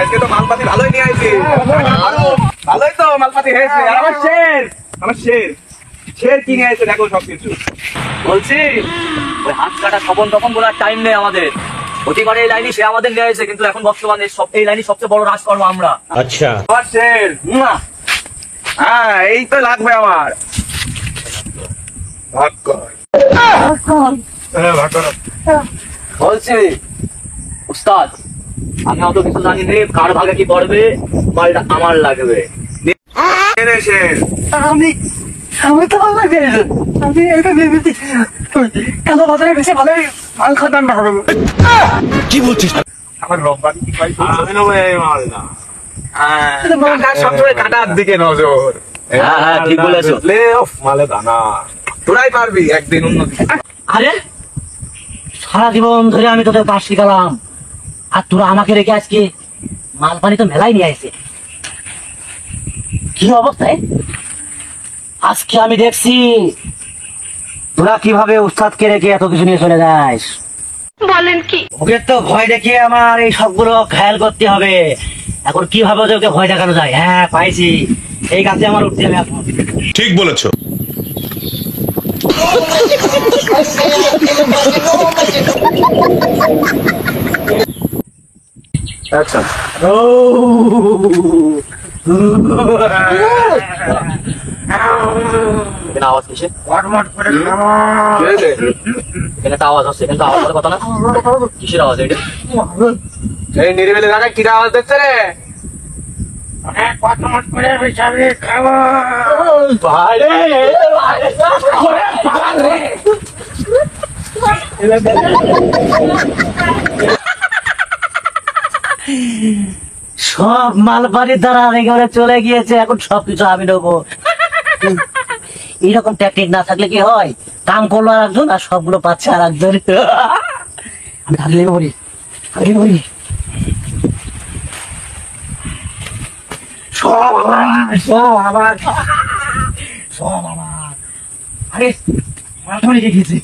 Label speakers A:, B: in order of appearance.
A: আজকে তো মালপাতি ভালোই নিয়ে আইছি। ভালোই তো মালপাতি হয়েছে। আমার শের কিনে আছে, দেখো সবকিছু।
B: বলছি ওই হাত কাটা স্বপন তপন বলার টাইম নেই আমাদের। প্রতিবারে এই লাইনই সে আমাদের নিয়ে এসে, কিন্তু এখন বর্তমানে এই লাইনই সবচেয়ে বড় রাজ করবো আমরা।
C: আচ্ছা
A: আমার শের। হ্যাঁ, এই তো লাগবে আমার। ভাগ কর।
B: বলছি উস্তাদ, আমি অত কিছু জানি নে, কার ভাগে কি পড়বে, মালটা আমার লাগবে।
D: আমি তো ভালো লাগে, আমি এটা ভেবেছি কালো বাজারে বেশি ভালো মাল খাতাম না হবে।
C: কি বলছিস?
A: আমার রব্বানি কি পাই? আমি নেবো এই মালটা। সবসময় কাটার দিকে নজর।
B: হ্যাঁ হ্যাঁ, ঠিক বলেছো।
A: মালে দানা তোরাই পারবি একদিন উন্নতি।
D: আরে সারা জীবন ধরে আমি তোদের কাজ শিখালাম, আর তোরা আমাকে রেখে আজকে মাল পানি তো মেলাই নিয়ে আসে। কি অবস্থায় আজকে আমি দেখছি তোরা কিভাবে উস্তাদকে রেখে এত কিছু নিয়ে চলে যাস।
E: বলেন কি?
D: ওকে তো ভয় দেখিয়ে আমার এই সবগুলো খেয়াল করতে হবে। এখন কিভাবে ওদেরকে ভয় দেখানো যায়? হ্যাঁ পাইছি, এই কাজে আমার উঠতে হবে এখন।
C: ঠিক বলেছো।
A: আচ্ছা
B: এখানে আওয়াজ কিসে? এখানে তো আওয়াজ হচ্ছে, কিন্তু আওয়াজ বলে কথা না। কিসের আওয়াজ এটা?
A: এই নিরিবিলি জায়গায় কিরা আওয়াজ দেখছে রে?
D: সব মালবাড়ির দ্বারা একেবারে চলে গিয়েছে, এখন সবকিছু আমি নেবো। এইরকম টেকনিক না থাকলে কি হয়, কাম করলো আর একজন আর সবগুলো পাচ্ছে আর একজন। আমি থাকলে বলি সব আমার আরে মালবাড়ি গেছে।